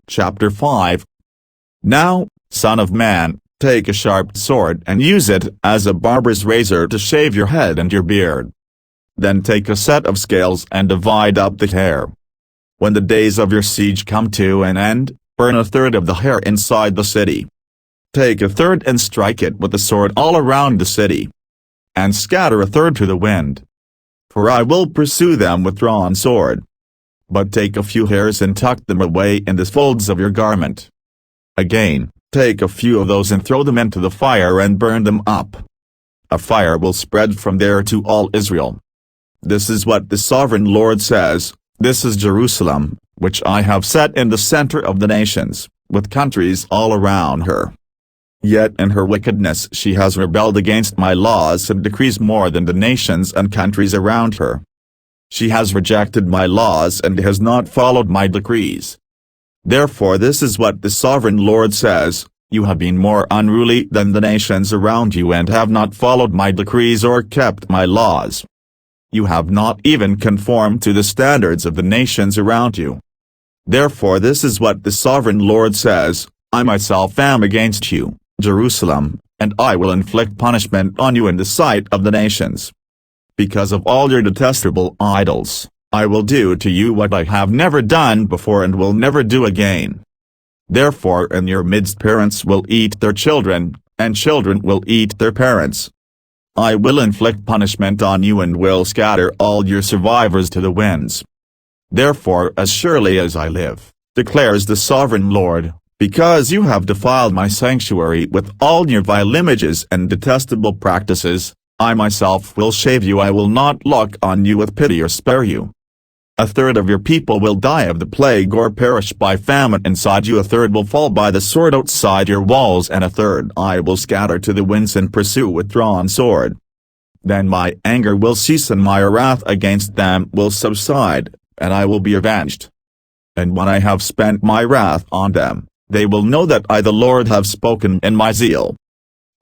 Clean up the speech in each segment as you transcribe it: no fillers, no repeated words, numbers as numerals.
Chapter 5. Now, son of man, take a sharp sword and use it as a barber's razor to shave your head and your beard. Then take a set of scales and divide up the hair. When the days of your siege come to an end, burn a third of the hair inside the city. Take a third and strike it with the sword all around the city. And scatter a third to the wind. For I will pursue them with drawn sword. But take a few hairs and tuck them away in the folds of your garment. Again, take a few of those and throw them into the fire and burn them up. A fire will spread from there to all Israel. This is what the sovereign Lord says, this is Jerusalem, which I have set in the center of the nations, with countries all around her. Yet in her wickedness she has rebelled against my laws and decrees more than the nations and countries around her. She has rejected my laws and has not followed my decrees. Therefore this is what the sovereign Lord says, you have been more unruly than the nations around you and have not followed my decrees or kept my laws. You have not even conformed to the standards of the nations around you. Therefore this is what the sovereign Lord says, I myself am against you, Jerusalem, and I will inflict punishment on you in the sight of the nations. Because of all your detestable idols, I will do to you what I have never done before and will never do again. Therefore in your midst parents will eat their children, and children will eat their parents. I will inflict punishment on you and will scatter all your survivors to the winds. Therefore as surely as I live, declares the sovereign Lord, because you have defiled my sanctuary with all your vile images and detestable practices, I myself will shave you. I will not look on you with pity or spare you. A third of your people will die of the plague or perish by famine inside you. A third will fall by the sword outside your walls, and a third I will scatter to the winds and pursue with drawn sword. Then my anger will cease and my wrath against them will subside, and I will be avenged. And when I have spent my wrath on them, they will know that I the Lord have spoken in my zeal.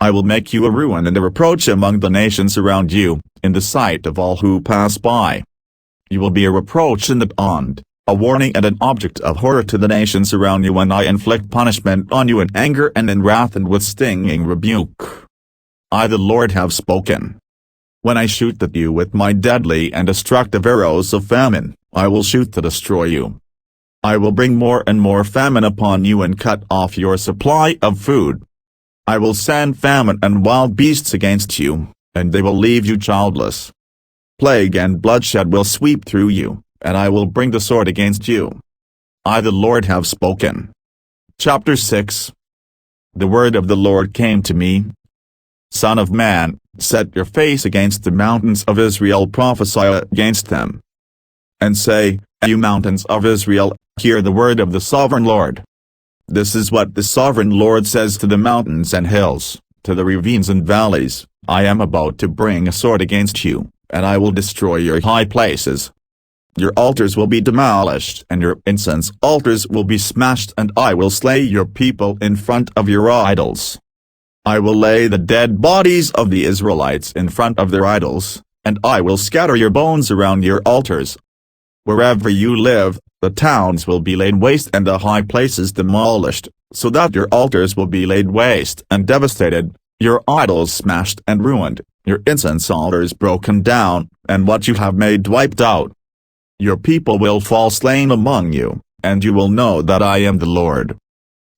I will make you a ruin and a reproach among the nations around you, in the sight of all who pass by. You will be a reproach in the beyond, a warning and an object of horror to the nations around you when I inflict punishment on you in anger and in wrath and with stinging rebuke. I the Lord have spoken. When I shoot at you with my deadly and destructive arrows of famine, I will shoot to destroy you. I will bring more and more famine upon you and cut off your supply of food. I will send famine and wild beasts against you, and they will leave you childless. Plague and bloodshed will sweep through you, and I will bring the sword against you. I the Lord have spoken. Chapter 6. The word of the Lord came to me. Son of man, set your face against the mountains of Israel, prophesy against them. And say, you mountains of Israel, hear the word of the sovereign Lord. This is what the sovereign Lord says to the mountains and hills, to the ravines and valleys, I am about to bring a sword against you, and I will destroy your high places. Your altars will be demolished and your incense altars will be smashed, and I will slay your people in front of your idols. I will lay the dead bodies of the Israelites in front of their idols, and I will scatter your bones around your altars. Wherever you live, the towns will be laid waste and the high places demolished, so that your altars will be laid waste and devastated, your idols smashed and ruined, your incense altars broken down, and what you have made wiped out. Your people will fall slain among you, and you will know that I am the Lord.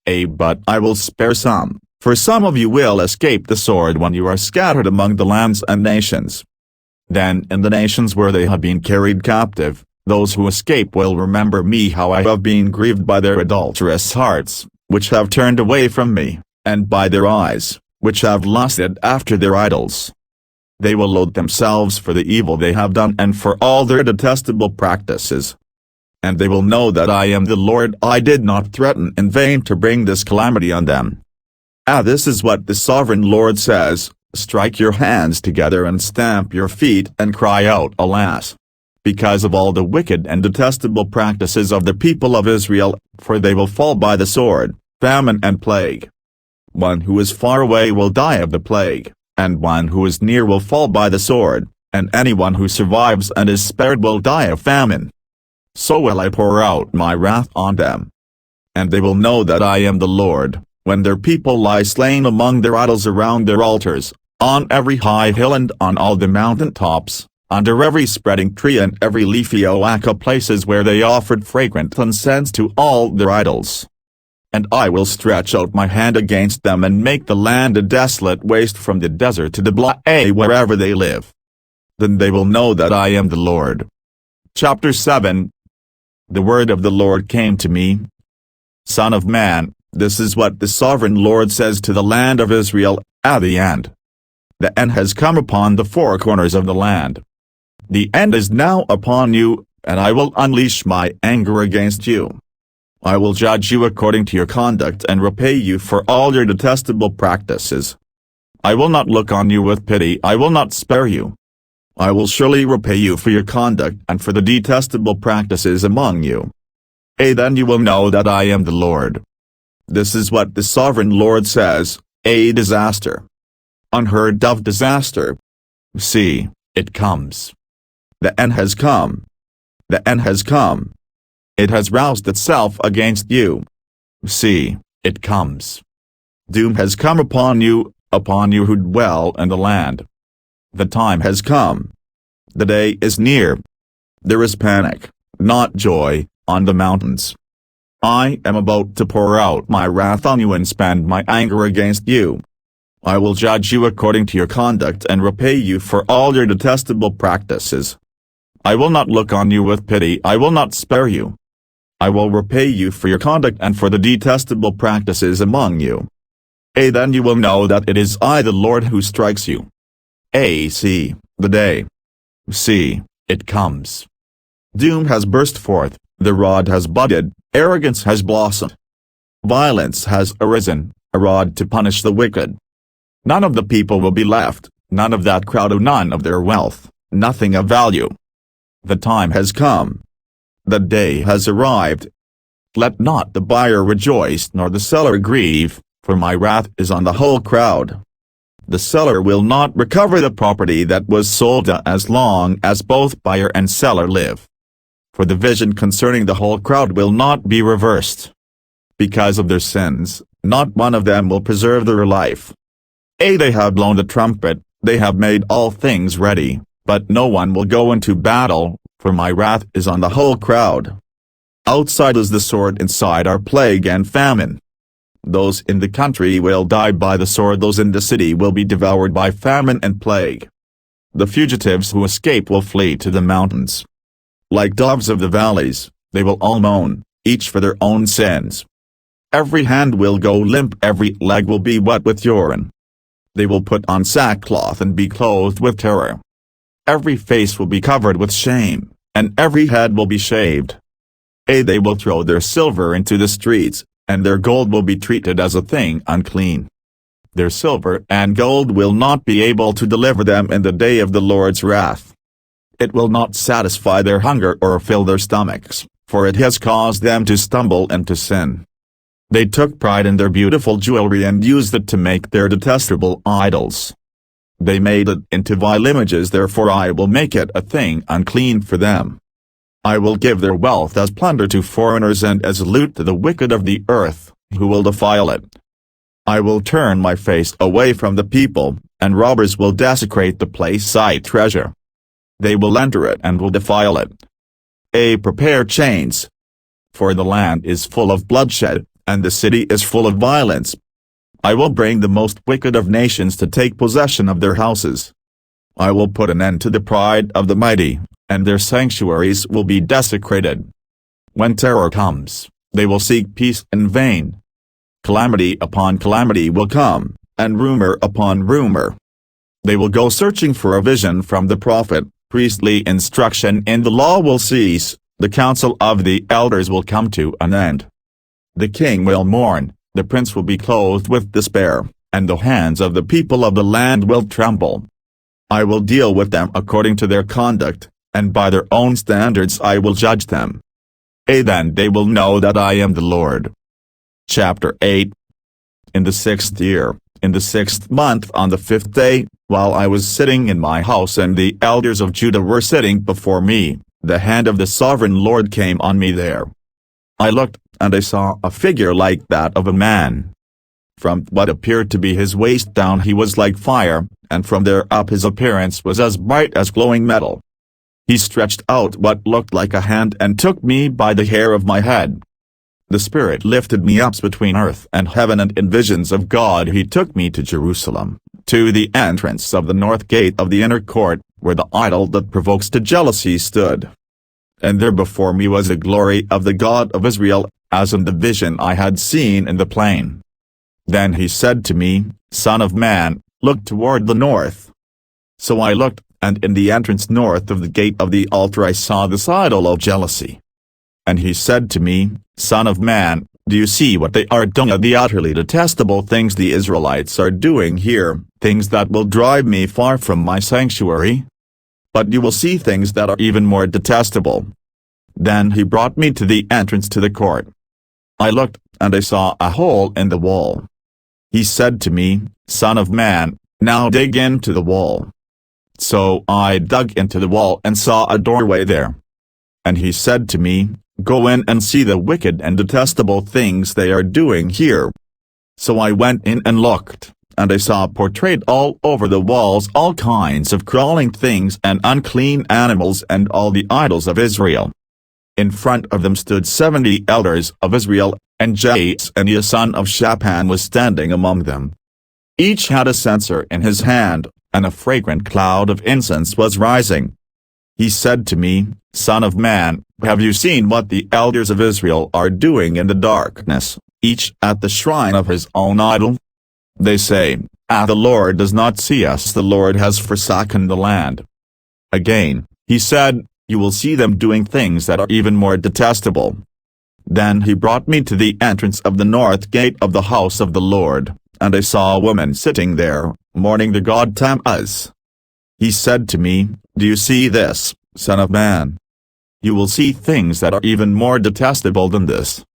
But I will spare some, for some of you will escape the sword when you are scattered among the lands and nations. Then in the nations where they have been carried captive, those who escape will remember me, how I have been grieved by their adulterous hearts, which have turned away from me, and by their eyes, which have lusted after their idols. They will loathe themselves for the evil they have done and for all their detestable practices. And they will know that I am the Lord. I did not threaten in vain to bring this calamity on them. This is what the sovereign Lord says, strike your hands together and stamp your feet and cry out, alas! Because of all the wicked and detestable practices of the people of Israel, for they will fall by the sword, famine and plague. One who is far away will die of the plague, and one who is near will fall by the sword, and anyone who survives and is spared will die of famine. So will I pour out my wrath on them. and they will know that I am the Lord, when their people lie slain among their idols around their altars, on every high hill and on all the mountain tops, under every spreading tree and every leafy oak, places where they offered fragrant incense to all their idols. And I will stretch out my hand against them and make the land a desolate waste from the desert to the Blah wherever they live. Then they will know that I am the Lord. Chapter 7. The word of the Lord came to me. Son of man, this is what the sovereign Lord says to the land of Israel, at the end. The end has come upon the four corners of the land. The end is now upon you, and I will unleash my anger against you. I will judge you according to your conduct and repay you for all your detestable practices. I will not look on you with pity, I will not spare you. I will surely repay you for your conduct and for the detestable practices among you. Then you will know that I am the Lord. This is what the sovereign Lord says, a disaster. Unheard of disaster. See, it comes. The end has come. The end has come. It has roused itself against you. See, it comes. Doom has come upon you who dwell in the land. The time has come. The day is near. There is panic, not joy, on the mountains. I am about to pour out my wrath on you and spend my anger against you. I will judge you according to your conduct and repay you for all your detestable practices. I will not look on you with pity, I will not spare you. I will repay you for your conduct and for the detestable practices among you. Then you will know that it is I the Lord who strikes you. See, the day. See, it comes. Doom has burst forth, the rod has budded, arrogance has blossomed. Violence has arisen, a rod to punish the wicked. None of the people will be left, none of that crowd, none of their wealth, nothing of value. The time has come. The day has arrived. Let not the buyer rejoice nor the seller grieve, for my wrath is on the whole crowd. The seller will not recover the property that was sold as long as both buyer and seller live. For the vision concerning the whole crowd will not be reversed. Because of their sins, not one of them will preserve their life. They have blown the trumpet, they have made all things ready, but no one will go into battle, for my wrath is on the whole crowd. Outside is the sword, inside are plague and famine. Those in the country will die by the sword, those in the city will be devoured by famine and plague. The fugitives who escape will flee to the mountains. Like doves of the valleys, they will all moan, each for their own sins. Every hand will go limp, every leg will be wet with urine. They will put on sackcloth and be clothed with terror. Every face will be covered with shame, and every head will be shaved. They will throw their silver into the streets, and their gold will be treated as a thing unclean. Their silver and gold will not be able to deliver them in the day of the Lord's wrath. It will not satisfy their hunger or fill their stomachs, for it has caused them to stumble and to sin. They took pride in their beautiful jewelry and used it to make their detestable idols. They made it into vile images, therefore I will make it a thing unclean for them. I will give their wealth as plunder to foreigners and as loot to the wicked of the earth, who will defile it. I will turn my face away from the people, and robbers will desecrate the place I treasure. They will enter it and will defile it. Prepare chains. For the land is full of bloodshed, and the city is full of violence. I will bring the most wicked of nations to take possession of their houses. I will put an end to the pride of the mighty, and their sanctuaries will be desecrated. When terror comes, they will seek peace in vain. Calamity upon calamity will come, and rumor upon rumor. They will go searching for a vision from the prophet, priestly instruction in the law will cease, the counsel of the elders will come to an end. The king will mourn, the prince will be clothed with despair, and the hands of the people of the land will tremble. I will deal with them according to their conduct, and by their own standards I will judge them. Then they will know that I am the Lord. Chapter 8. In the 6th year, in the 6th month on the 5th day, while I was sitting in my house and the elders of Judah were sitting before me, the hand of the sovereign Lord came on me there. I looked, and I saw a figure like that of a man. From what appeared to be his waist down he was like fire, and from there up his appearance was as bright as glowing metal. He stretched out what looked like a hand and took me by the hair of my head. The Spirit lifted me up between earth and heaven, and in visions of God he took me to Jerusalem, to the entrance of the north gate of the inner court, where the idol that provokes to jealousy stood. And there before me was the glory of the God of Israel, as in the vision I had seen in the plain. Then he said to me, Son of man, look toward the north. So I looked, and in the entrance north of the gate of the altar I saw this idol of jealousy. And he said to me, Son of man, do you see what they are doing, the utterly detestable things the Israelites are doing here, things that will drive me far from my sanctuary? But you will see things that are even more detestable. Then he brought me to the entrance to the court. I looked, and I saw a hole in the wall. He said to me, Son of man, now dig into the wall. So I dug into the wall and saw a doorway there. And he said to me, Go in and see the wicked and detestable things they are doing here. So I went in and looked, and I saw portrayed all over the walls all kinds of crawling things and unclean animals and all the idols of Israel. In front of them stood 70 elders of Israel, and Jaazaniah son of Shaphan was standing among them. Each had a censer in his hand, and a fragrant cloud of incense was rising. He said to me, Son of man, have you seen what the elders of Israel are doing in the darkness, each at the shrine of his own idol? They say, the Lord does not see us, the Lord has forsaken the land. Again, he said, You will see them doing things that are even more detestable. Then he brought me to the entrance of the north gate of the house of the Lord, and I saw a woman sitting there, mourning the god Tammuz. He said to me, Do you see this, son of man? You will see things that are even more detestable than this.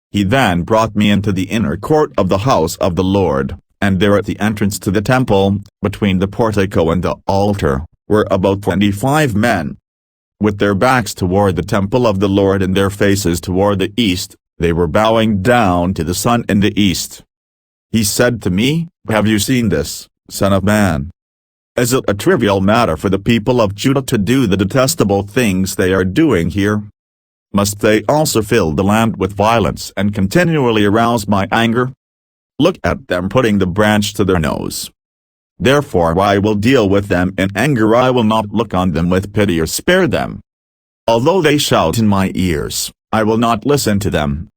He then brought me into the inner court of the house of the Lord, and there at the entrance to the temple, between the portico and the altar, were about 25 men. With their backs toward the temple of the Lord and their faces toward the east, they were bowing down to the sun in the east. He said to me, Have you seen this, son of man? Is it a trivial matter for the people of Judah to do the detestable things they are doing here? Must they also fill the land with violence and continually arouse my anger? Look at them putting the branch to their nose. Therefore I will deal with them in anger, I will not look on them with pity or spare them. Although they shout in my ears, I will not listen to them,